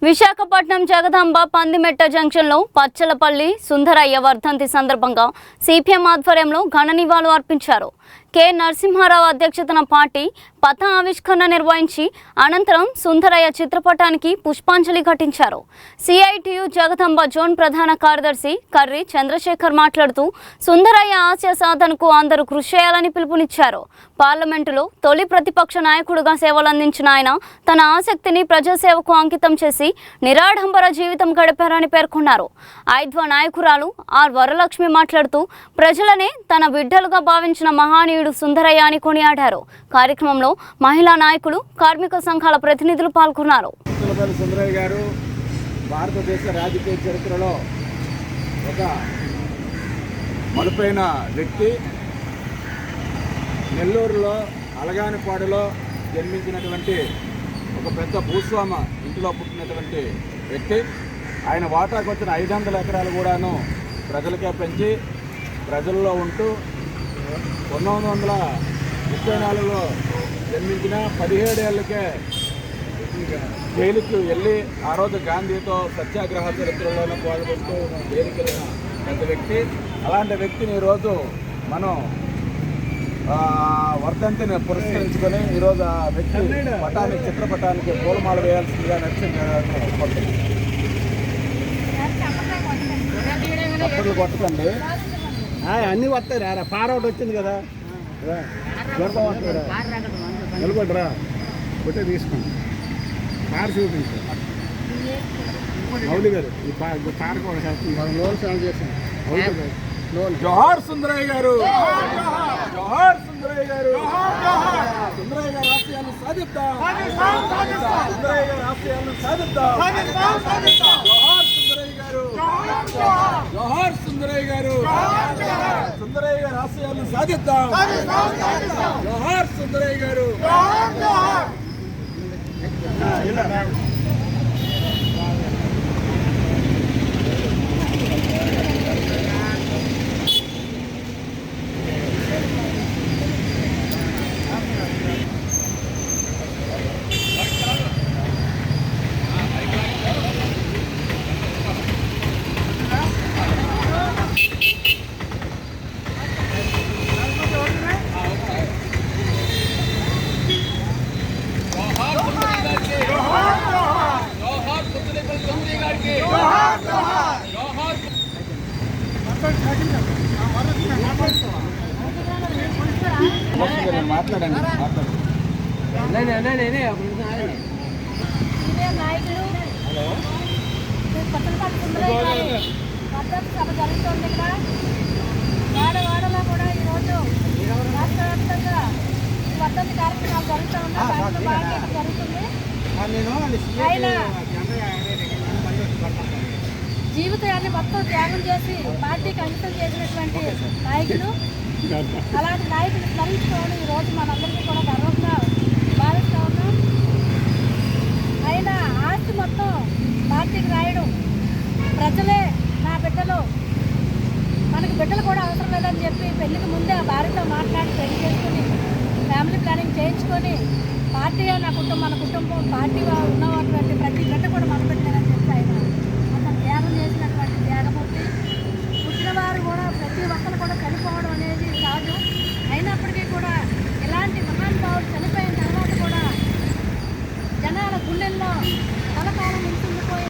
విశాఖపట్నం జగదాంబ పందిమెట్ట జంక్షన్లో పచ్చలపల్లి సుందరయ్య వర్ధంతి సందర్భంగా సిపిఎం ఆధ్వర్యంలో ఘన నివాళులు అర్పించారు. కె నరసింహారావు అధ్యక్షతన పార్టీ పథ ఆవిష్కరణ నిర్వహించి అనంతరం సుందరయ్య చిత్రపటానికి పుష్పాంజలి ఘటించారు. సిఐటియు జగదాంబ జోన్ ప్రధాన కార్యదర్శి కర్రి చంద్రశేఖర్ మాట్లాడుతూ సుందరయ్య ఆశయ సాధనకు అందరూ కృషి చేయాలని పిలుపునిచ్చారు. పార్లమెంటులో తొలి ప్రతిపక్ష నాయకుడిగా సేవలందించిన ఆయన తన ఆసక్తిని ప్రజాసేవకు అంకితం చేసి నిరాడంబర జీవితం గడిపారని పేర్కొన్నారు. ఐద్వ నాయకురాలు ఆర్ వరలక్ష్మి మాట్లాడుతూ ప్రజలనే తన బిడ్డలుగా భావించిన మహానీయుడు సుందరయ్య అని కొనియాడారు. కార్యక్రమంలో మహిళా నాయకులు, కార్మిక సంఘాల ప్రతినిధులు పాల్గొన్నారు. సుందరయ్య గారు భారతదేశ రాజకీయ చరిత్రలో ఒక మలుపైన వ్యక్తి. నెల్లూరులో అలగానిపాడులో జన్మించినటువంటి ఒక పెద్ద భూస్వామ ఇంటిలో పుట్టినటువంటి వ్యక్తి. ఆయన వాటాకు వచ్చిన 500 ఎకరాలు కూడాను ప్రజలకే పెంచి ప్రజల్లో ఉంటూ 1934లో జన్మించిన 17 ఏళ్ళకే జైలుకు వెళ్ళి ఆ రోజు గాంధీతో సత్యాగ్రహ చరిత్రలోనే పాల్గొంటూ జైలుకి వెళ్ళిన పెద్ద వ్యక్తి. అలాంటి వ్యక్తిని ఈరోజు మనం వర్ధంతిని పురస్కరించుకొని ఈరోజు ఆ వ్యక్తి పటానికి చిత్రపటానికి పూలమాల వేయాల్సిందిగా నచ్చింది. అప్పట్లు కొట్టకండి, అన్నీ వస్తాయి రా. పారౌట్ వచ్చింది కదా, నిలబడరా కొట్టే తీసుకోండి. కారు చూపించు మౌలి గారు. ఈ కారు కూడా మనం లోన్ సాల్వ్ చేస్తాం. జోహార్ సుందరయ్య గారు, జోహార్ సుందరయ్య గారు. సుందరయ్య గారి ఆశయాలను సాధిద్దాం, సుందరయ్య గారి ఆశయాలను సాధిద్దాం. జోహార్ సుందరయ్య గారు, జోహార్ సుందరయ్య గారు. సుందరయ్య గారి ఆశయాలను సాధిద్దాం. జోహార్ సుందరయ్య గారు. మాట్లాడండి, సభ జరుగుతుంది ఇక్కడ. వాడవాడలో కూడా ఈరోజు రాష్ట్ర వ్యాప్తంగా వర్ధంతి కార్యక్రమాలు జరుగుతూ ఉన్నాయి. దాంట్లో భాగంగా జరుగుతుంది. ఆయన జీవితాన్ని మొత్తం త్యాగం చేసి పార్టీకి అంకితం చేసినటువంటి నాయకులు. అలాంటి నాయకులు స్మరించుకోవడం ఈరోజు మనందరికీ కూడా గర్వంగా భావిస్తూ ఉన్నాం. ఆయన ఆస్తి మొత్తం పార్టీకి రాయడం, ప్రజలే నా బిడ్డలు, మనకి బిడ్డలు కూడా అవసరం లేదని చెప్పి పెళ్లికి ముందే ఆ భార్యతో మాట్లాడి పెళ్లి చేసుకుని ఫ్యామిలీ ప్లానింగ్ చేయించుకొని పార్టీ నా కుటుంబం, మన కుటుంబం, పార్టీ ఉన్నటువంటి ప్రతి బిడ్డ కూడా